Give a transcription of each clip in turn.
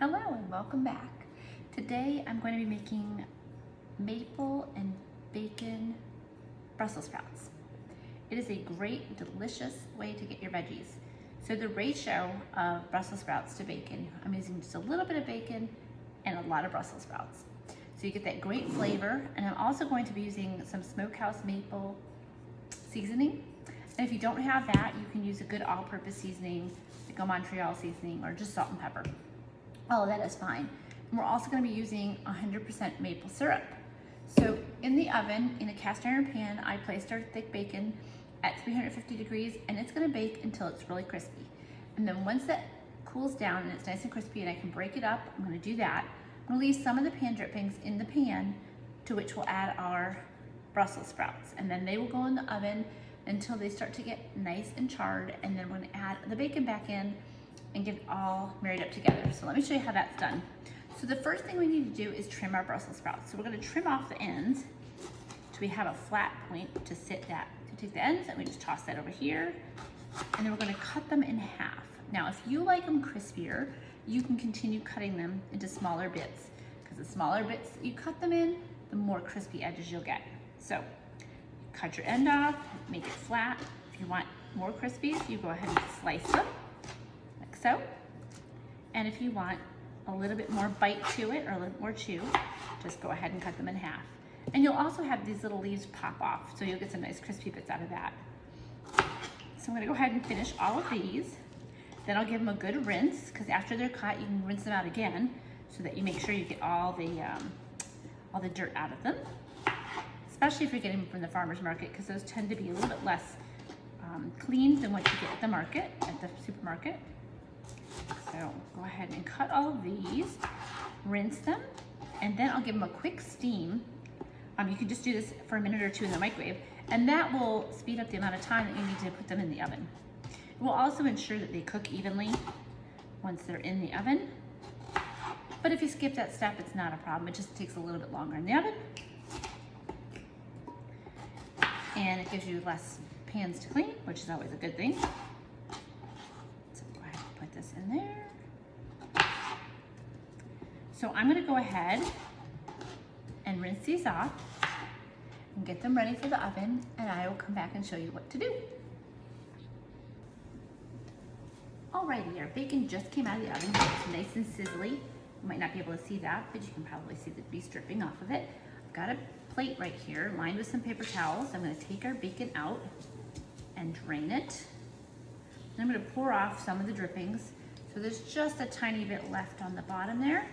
Hello and welcome back. Today I'm going to be making maple and bacon Brussels sprouts. It is a great, delicious way to get your veggies. So the ratio of Brussels sprouts to bacon, I'm using just a little bit of bacon and a lot of Brussels sprouts. So you get that great flavor, and I'm also going to be using some smokehouse maple seasoning. And if you don't have that, you can use a good all-purpose seasoning, like a Montreal seasoning or just salt and pepper. All of that is fine. And we're also going to be using 100% maple syrup. So in the oven, in a cast iron pan, I placed our thick bacon at 350 degrees, and it's going to bake until it's really crispy. And then once that cools down and it's nice and crispy and I can break it up, I'm going to do that. I'm going to leave some of the pan drippings in the pan, to which we'll add our Brussels sprouts. And then they will go in the oven until they start to get nice and charred. And then we're going to add the bacon back in and get it all married up together. So let me show you how that's done. So the first thing we need to do is trim our Brussels sprouts. So we're going to trim off the ends so we have a flat point to sit that. To take the ends and we just toss that over here, and then we're going to cut them in half. Now if you like them crispier, you can continue cutting them into smaller bits, because the smaller bits that you cut them in, the more crispy edges you'll get. So cut your end off, make it flat. If you want more crispies, you go ahead and slice them like so. And if you want a little bit more bite to it or a little more chew, just go ahead and cut them in half. And you'll also have these little leaves pop off, so you'll get some nice crispy bits out of that. So I'm gonna go ahead and finish all of these. Then I'll give them a good rinse, because after they're cut, you can rinse them out again so that you make sure you get all the dirt out of them. Especially if you're getting them from the farmer's market, because those tend to be a little bit less clean than what you get at the market, at the supermarket. So go ahead and cut all of these, rinse them, and then I'll give them a quick steam. You can just do this for a minute or two in the microwave, and that will speed up the amount of time that you need to put them in the oven. It will also ensure that they cook evenly once they're in the oven. But if you skip that step, it's not a problem. It just takes a little bit longer in the oven. And it gives you less pans to clean, which is always a good thing. So go ahead and put this in there. So I'm gonna go ahead and rinse these off and get them ready for the oven, and I will come back and show you what to do. Alrighty, our bacon just came out of the oven. It's nice and sizzly. You might not be able to see that, but you can probably see the grease dripping off of it. I've got a plate right here lined with some paper towels. I'm gonna take our bacon out and drain it. And I'm gonna pour off some of the drippings. So there's just a tiny bit left on the bottom there.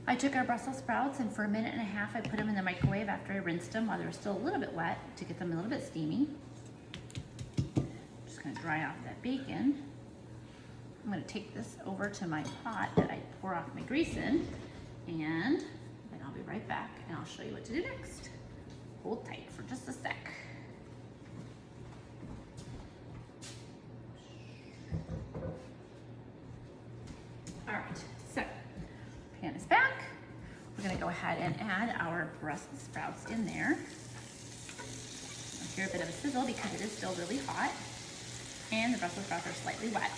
I took our Brussels sprouts, and for a minute and a half I put them in the microwave after I rinsed them while they were still a little bit wet, to get them a little bit steamy. Just gonna dry off that bacon. I'm gonna take this over to my pot that I pour off my grease in, and then I'll be right back and I'll show you what to do next. Hold tight for just a sec. All right, so pan is back. We're gonna go ahead and add our Brussels sprouts in there. I'll hear a bit of a sizzle because it is still really hot, and the Brussels sprouts are slightly wet.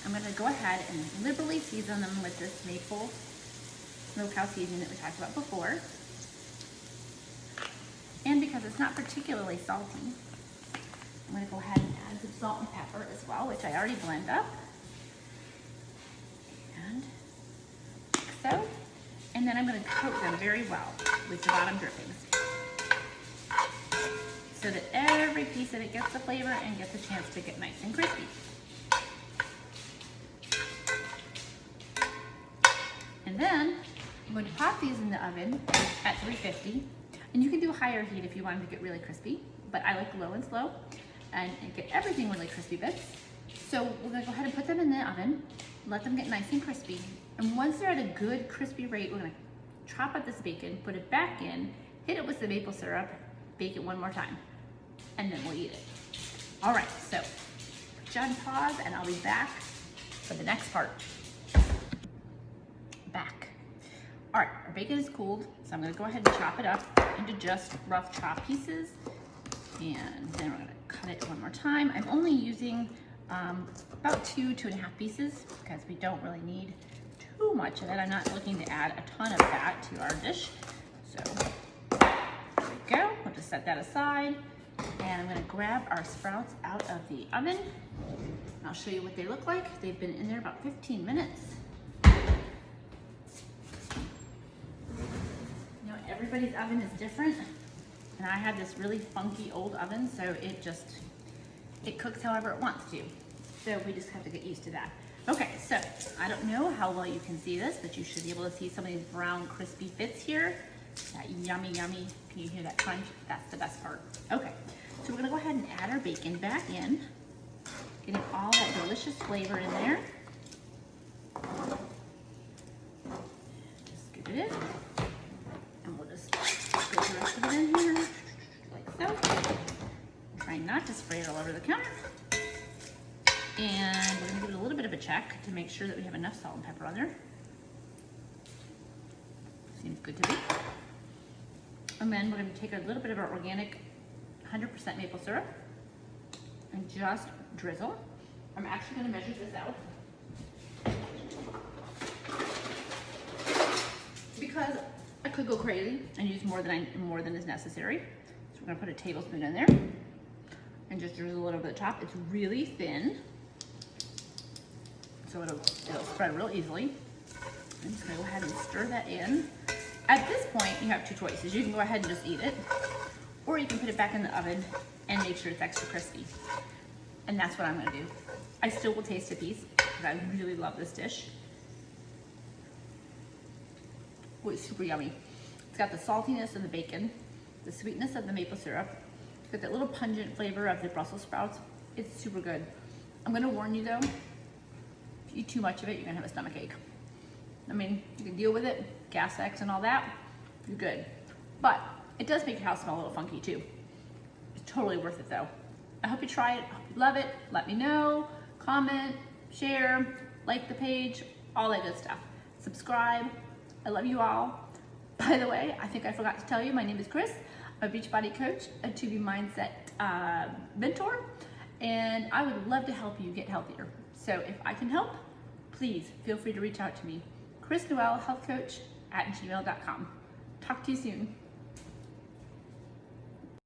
I'm gonna go ahead and liberally season them with this maple smokehouse seasoning that we talked about before. And because it's not particularly salty, I'm gonna go ahead and add some salt and pepper as well, which I already blend up. And like so. And then I'm gonna coat them very well with the bottom drippings, so that every piece of it gets the flavor and gets a chance to get nice and crispy. And then I'm going to pop these in the oven at 350. And you can do higher heat if you want them to get really crispy, but I like low and slow and get everything really crispy bits. So we're gonna go ahead and put them in the oven, let them get nice and crispy. And once they're at a good crispy rate, we're gonna chop up this bacon, put it back in, hit it with the maple syrup, bake it one more time, and then we'll eat it. All right, so put you on pause and I'll be back for the next part. Back. All right, our bacon is cooled, so I'm gonna go ahead and chop it up into just rough chop pieces. And then we're gonna cut it one more time. I'm only using about 2.5 pieces, because we don't really need too much of it. I'm not looking to add a ton of that to our dish. So there we go. We'll just set that aside. And I'm gonna grab our sprouts out of the oven. I'll show you what they look like. They've been in there about 15 minutes. You know, everybody's oven is different. And I have this really funky old oven, so it cooks however it wants to. So we just have to get used to that. Okay, so I don't know how well you can see this, but you should be able to see some of these brown crispy bits here. That yummy, yummy, can you hear that crunch? That's the best part. Okay, so we're gonna go ahead and add our bacon back in, getting all that delicious flavor in there. Just scoop it in, and we'll just scoop the rest of it in here, like so. Trying not to spray it all over the counter. And we're gonna give it a little bit of a check to make sure that we have enough salt and pepper on there. Seems good to me. And then we're gonna take a little bit of our organic 100% maple syrup and just drizzle. I'm actually gonna measure this out because I could go crazy and use more than is necessary. So we're gonna put a tablespoon in there and just drizzle it over the top. It's really thin, so it'll spread real easily. I'm just gonna go ahead and stir that in. At this point, you have two choices. You can go ahead and just eat it, or you can put it back in the oven and make sure it's extra crispy. And that's what I'm gonna do. I still will taste a piece because I really love this dish. Oh, it's super yummy. It's got the saltiness of the bacon, the sweetness of the maple syrup. It's got that little pungent flavor of the Brussels sprouts. It's super good. I'm gonna warn you though, if you eat too much of it, you're gonna have a stomach ache. I mean, you can deal with it, gas X and all that, you're good. But it does make your house smell a little funky too. It's totally worth it though. I hope you try it, I hope you love it. Let me know, comment, share, like the page, all that good stuff. Subscribe, I love you all. By the way, I think I forgot to tell you, my name is Chris. I'm a Beachbody coach, a 2B mindset mentor, and I would love to help you get healthier. So if I can help, please feel free to reach out to me. Chrisnoelhealthcoach@gmail.com. Talk to you soon.